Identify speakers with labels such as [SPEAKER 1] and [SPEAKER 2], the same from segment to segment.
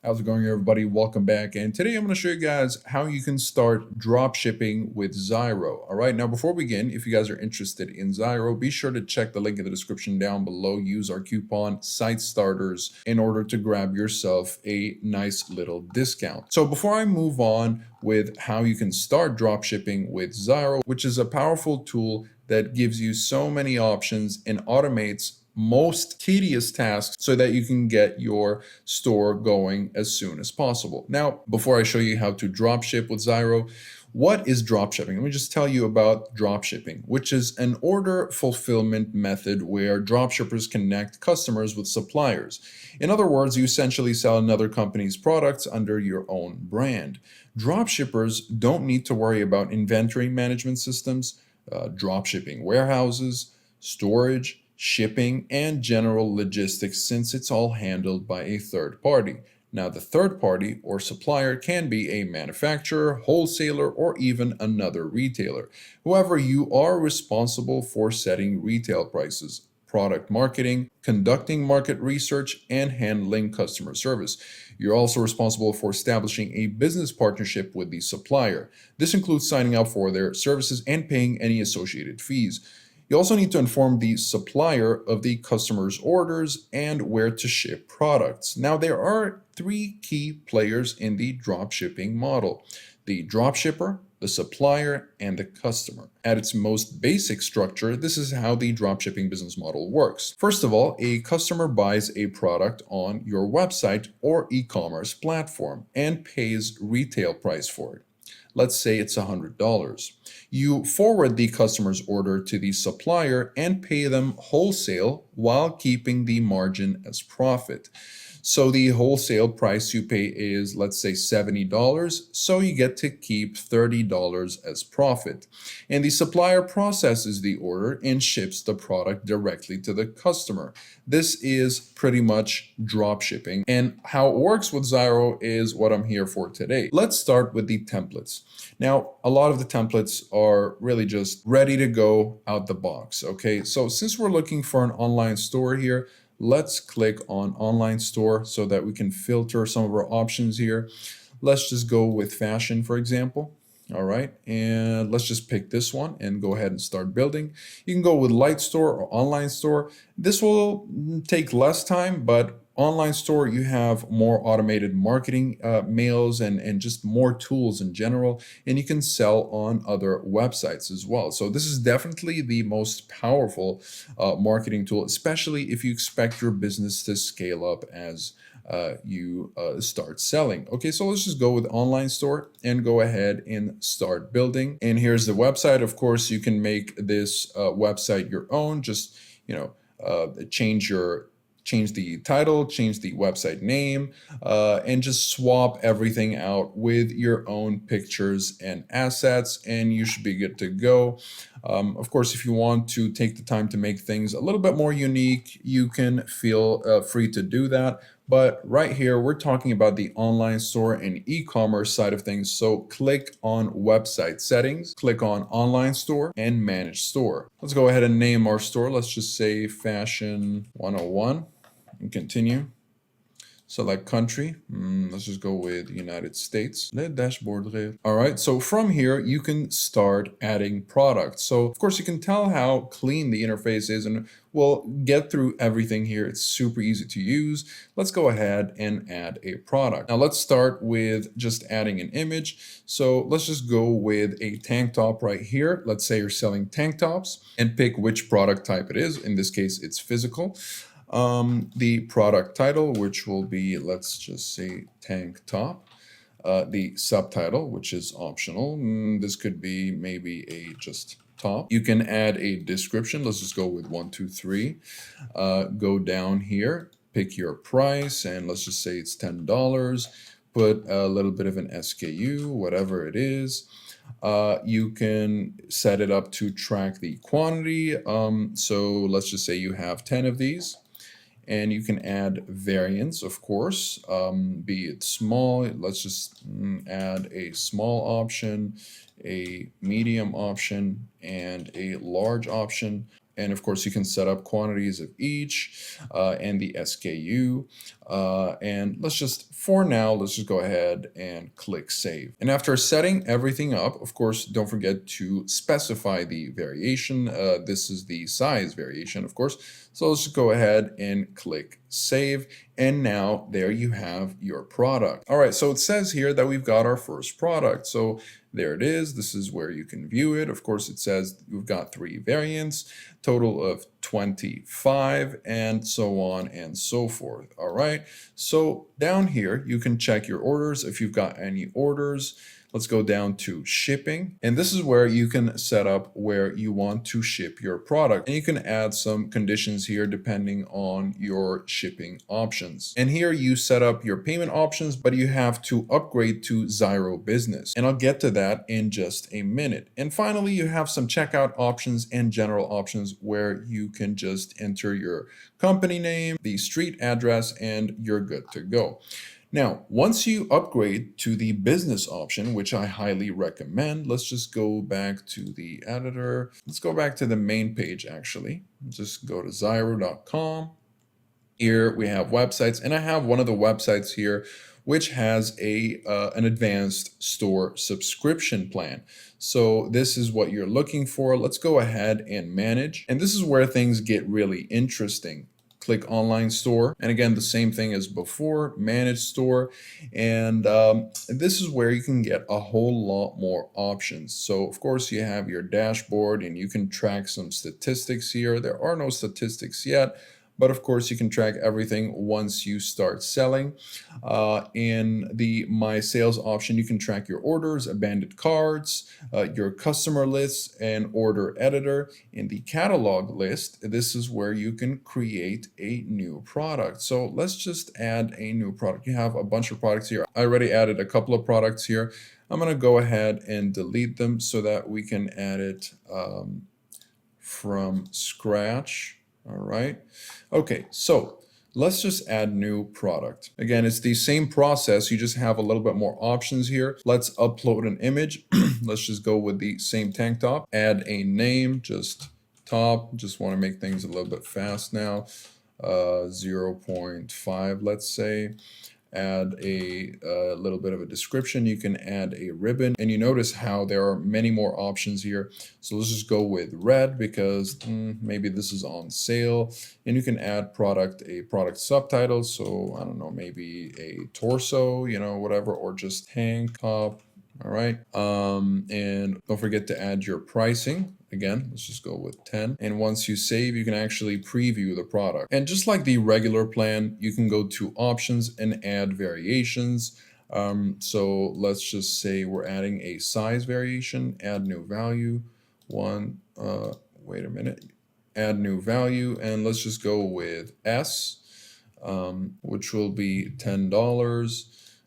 [SPEAKER 1] How's it going, everybody? Welcome back. And today I'm going to show you guys how you can start drop shipping with Zyro. All right. Now, before we begin, if you guys are interested in Zyro, be sure to check the link in the description down below. Use our coupon Site Starters in order to grab yourself a nice little discount. So before I move on with how you can start drop shipping with Zyro, which is a powerful tool that gives you so many options and automates most tedious tasks so that you can get your store going as soon as possible. Now, before I show you how to drop ship with Zyro, what is drop shipping? Let me just tell you about drop shipping, which is an order fulfillment method where drop shippers connect customers with suppliers. In other words, you essentially sell another company's products under your own brand. Drop shippers don't need to worry about inventory management systems, drop shipping warehouses, storage, shipping, and general logistics, since it's all handled by a third party. Now, the third party or supplier can be a manufacturer, wholesaler, or even another retailer. However, you are responsible for setting retail prices, product marketing, conducting market research, and handling customer service. You're also responsible for establishing a business partnership with the supplier. This includes signing up for their services and paying any associated fees. You also need to inform the supplier of the customer's orders and where to ship products. Now, there are three key players in the dropshipping model: the dropshipper, the supplier, and the customer. At its most basic structure, this is how the dropshipping business model works. First of all, a customer buys a product on your website or e-commerce platform and pays retail price for it. Let's say it's $100. You forward the customer's order to the supplier and pay them wholesale while keeping the margin as profit. So the wholesale price you pay is, let's say, $70, so you get to keep $30 as profit. And the supplier processes the order and ships the product directly to the customer. This is pretty much drop shipping, and how it works with Zyro is what I'm here for today. Let's start with the templates. Now, a lot of the templates are really just ready to go out the box, okay? So since we're looking for an online store here, let's click on online store so that we can filter some of our options here. Let's just go with fashion, for example. All right, and let's just pick this one and go ahead and start building. You can go with light store or online store. This will take less time, but online store, you have more automated marketing mails and just more tools in general, and you can sell on other websites as well. So this is definitely the most powerful marketing tool, especially if you expect your business to scale up as you start selling. Okay, so let's just go with online store and go ahead and start building. And here's the website. Of course, you can make this website your own. Just, change the title, change the website name, and just swap everything out with your own pictures and assets, and you should be good to go. Of course, if you want to take the time to make things a little bit more unique, you can feel free to do that. But right here, we're talking about the online store and e-commerce side of things. So click on website settings, click on online store and manage store. Let's go ahead and name our store. Let's just say Fashion 101 and continue. Select country. Let's just go with United States. Le dashboard. All right, so from here, you can start adding products. So of course, you can tell how clean the interface is, and we'll get through everything here. It's super easy to use. Let's go ahead and add a product. Now let's start with just adding an image. So let's just go with a tank top right here. Let's say you're selling tank tops and pick which product type it is. In this case, it's physical. The product title, which will be, let's just say, tank top. The subtitle, which is optional. This could be maybe a just top. You can add a description. Let's just go with 1, 2, 3. Go down here, pick your price, and let's just say it's $10. Put a little bit of an SKU, whatever it is. You can set it up to track the quantity. So let's just say you have 10 of these. And you can add variants, of course, be it small. Let's just add a small option, a medium option, and a large option. And of course, you can set up quantities of each and the SKU. And let's just, for now, let's just go ahead and click save. And after setting everything up, of course, don't forget to specify the variation. This is the size variation, of course. So let's just go ahead and click save. And now there you have your product. All right, so it says here that we've got our first product. So there it is. This is where you can view it. Of course, it says we've got 3 variants, total of 25, and so on and so forth. All right. So down here, you can check your orders if you've got any orders. Let's go down to shipping. And this is where you can set up where you want to ship your product. And you can add some conditions here depending on your shipping options. And here you set up your payment options, but you have to upgrade to Zyro Business. And I'll get to that in just a minute. And finally, you have some checkout options and general options where you can just enter your company name, the street address, and you're good to go. Now, once you upgrade to the business option, which I highly recommend, let's just go back to the editor. Let's go back to the main page, actually. Just go to Zyro.com. Here we have websites, and I have one of the websites here which has an advanced store subscription plan. So this is what you're looking for. Let's go ahead and manage. And this is where things get really interesting. Click online store. And again, the same thing as before, manage store. And this is where you can get a whole lot more options. So of course you have your dashboard and you can track some statistics here. There are no statistics yet, but of course you can track everything once you start selling. In the My Sales option, you can track your orders, abandoned carts, your customer lists, and order editor. In the catalog list, this is where you can create a new product. So let's just add a new product. You have a bunch of products here. I already added a couple of products here. I'm going to go ahead and delete them so that we can add it from scratch. All right. Okay, so let's just add new product. Again, it's the same process. You just have a little bit more options here. Let's upload an image. Let's just go with the same tank top. Add a name, just top. Just want to make things a little bit fast now. 0.5, let's say. Add a little bit of a description. You can add a ribbon, and you notice how there are many more options here. So let's just go with red because maybe this is on sale. And you can add a product subtitle. So I don't know, maybe a torso, whatever, or just tank top. All right. And don't forget to add your pricing. Again, let's just go with 10. And once you save, you can actually preview the product. And just like the regular plan, you can go to options and add variations. So let's just say we're adding a size variation, add new value, wait a minute, add new value. And let's just go with S, which will be $10.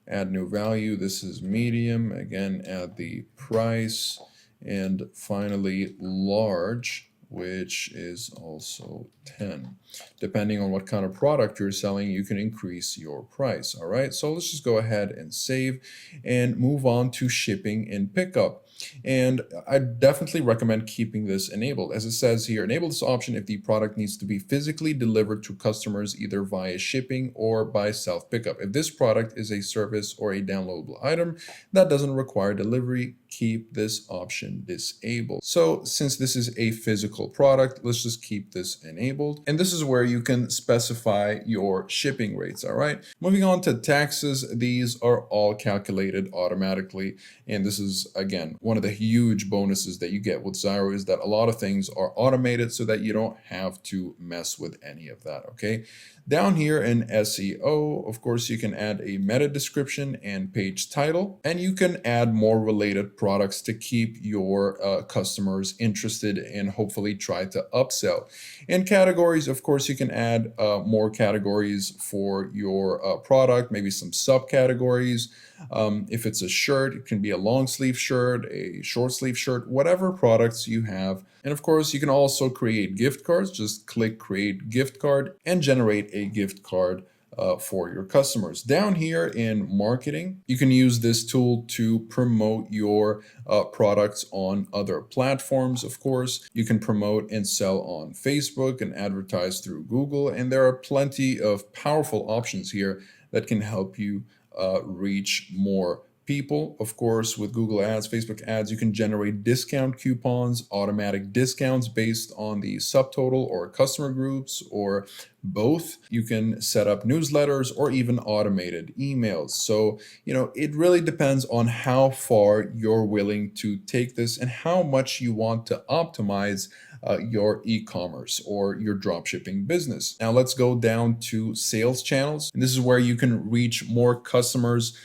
[SPEAKER 1] Add new value. This is medium. Again, add the price. And finally, large, which is also 10. Depending on what kind of product you're selling, you can increase your price. All right, so let's just go ahead and save and move on to shipping and pickup. And I definitely recommend keeping this enabled. As it says here, enable this option if the product needs to be physically delivered to customers either via shipping or by self-pickup. If this product is a service or a downloadable item that doesn't require delivery, keep this option disabled. So since this is a physical product, let's just keep this enabled. And this is where you can specify your shipping rates. All right. Moving on to taxes. These are all calculated automatically. And this is, again, one of the huge bonuses that you get with Zyro is that a lot of things are automated so that you don't have to mess with any of that. Okay. Down here in SEO, of course, you can add a meta description and page title, and you can add more related products to keep your customers interested and hopefully try to upsell. In categories, of course, you can add more categories for your product, maybe some subcategories. If it's a shirt, it can be a long sleeve shirt, a short sleeve shirt, whatever products you have. And of course, you can also create gift cards. Just click create gift card and generate a gift card for your customers. Down here in marketing, you can use this tool to promote your products on other platforms. Of course, you can promote and sell on Facebook and advertise through Google, and there are plenty of powerful options here that can help you reach more people. Of course, with Google Ads, Facebook ads, you can generate discount coupons, automatic discounts based on the subtotal or customer groups or both. You can set up newsletters or even automated emails. So, it really depends on how far you're willing to take this and how much you want to optimize your e-commerce or your dropshipping business. Now let's go down to sales channels. And this is where you can reach more customers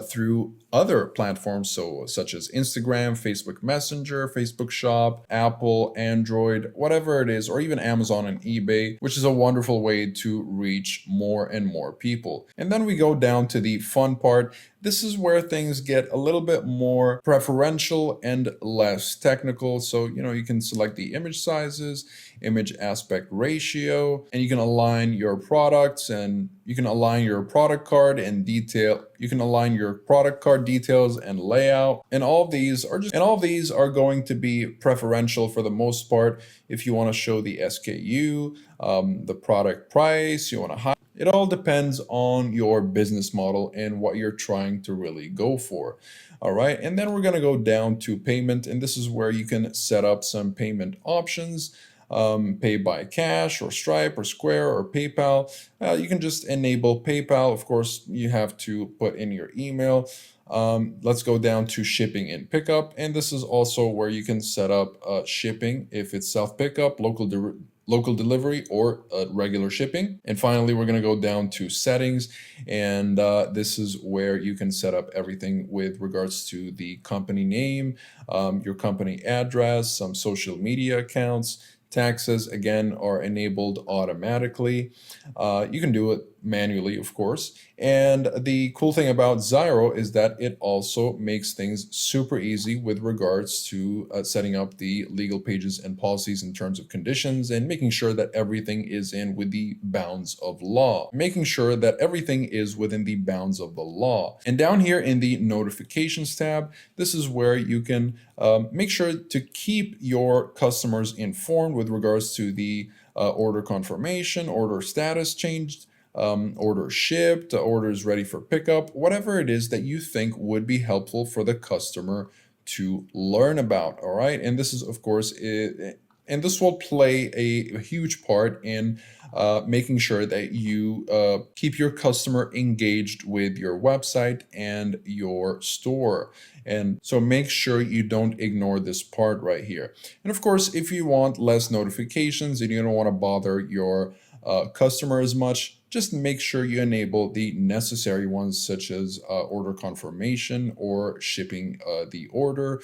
[SPEAKER 1] through other platforms, such as Instagram, Facebook Messenger, Facebook Shop, Apple, Android, whatever it is, or even Amazon and eBay, which is a wonderful way to reach more and more people. And then we go down to the fun part. This is where things get a little bit more preferential and less technical. So, you can select the image sizes, image aspect ratio, and you can align your products, and you can align your product card and detail. You can align your product card details and layout. And all of these are going to be preferential for the most part. If you want to show the SKU, the product price, you want to hide. It all depends on your business model and what you're trying to really go for. All right. And then we're going to go down to payment. And this is where you can set up some payment options. Pay by cash or Stripe or Square or PayPal. You can just enable PayPal. Of course, you have to put in your email. Let's go down to shipping and pickup. And this is also where you can set up shipping if it's self-pickup, local delivery, or regular shipping. And finally, we're going to go down to settings. And this is where you can set up everything with regards to the company name, your company address, some social media accounts. Taxes, again, are enabled automatically. You can do it manually, of course. And the cool thing about Zyro is that it also makes things super easy with regards to setting up the legal pages and policies in terms of conditions and making sure that everything is with the bounds of law. Making sure that everything is within the bounds of the law. And down here in the notifications tab, this is where you can make sure to keep your customers informed with regards to the order confirmation, order status changed, order shipped, orders ready for pickup, whatever it is that you think would be helpful for the customer to learn about. All right. And this is, of course, and this will play a huge part in making sure that you keep your customer engaged with your website and your store. And so make sure you don't ignore this part right here. And of course, if you want less notifications and you don't want to bother your customer as much, just make sure you enable the necessary ones, such as order confirmation or shipping the order,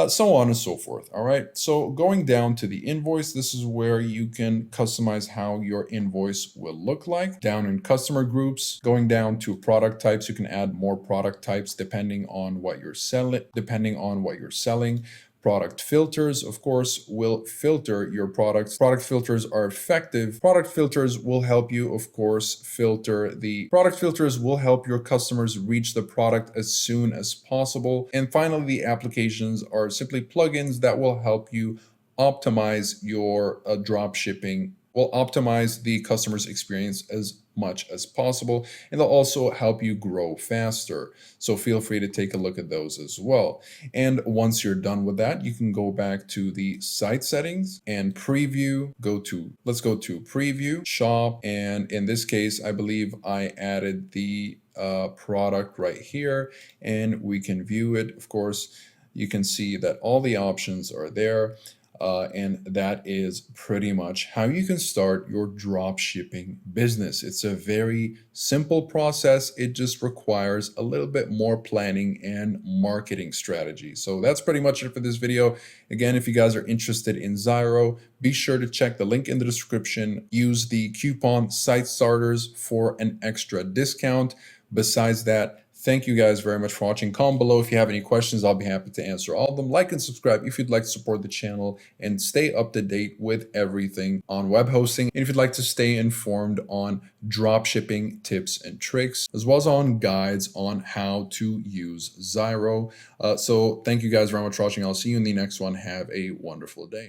[SPEAKER 1] so on and so forth. All right. So going down to the invoice, this is where you can customize how your invoice will look like. Down in customer groups, going down to product types, you can add more product types depending on what you're selling. Product filters, of course, will filter your products. Product filters are effective. Product filters will help you, of course, product filters will help your customers reach the product as soon as possible. And finally, the applications are simply plugins that will help you optimize your drop shipping, will optimize the customer's experience as much as possible, and they'll also help you grow faster. So feel free to take a look at those as well. And once you're done with that, you can go back to the site settings and preview. Let's go to preview, shop, and in this case, I believe I added the product right here, and we can view it. Of course, you can see that all the options are there. And that is pretty much how you can start your drop shipping business. It's a very simple process. It just requires a little bit more planning and marketing strategy. So that's pretty much it for this video. Again, if you guys are interested in Zyro, be sure to check the link in the description. Use the coupon Site Starters for an extra discount. Besides that, Thank you guys very much for watching. Comment below if you have any questions. I'll be happy to answer all of them. Like and subscribe if you'd like to support the channel and stay up to date with everything on web hosting. And if you'd like to stay informed on drop shipping tips and tricks, as well as on guides on how to use Zyro. So thank you guys very much for watching. I'll see you in the next one. Have a wonderful day.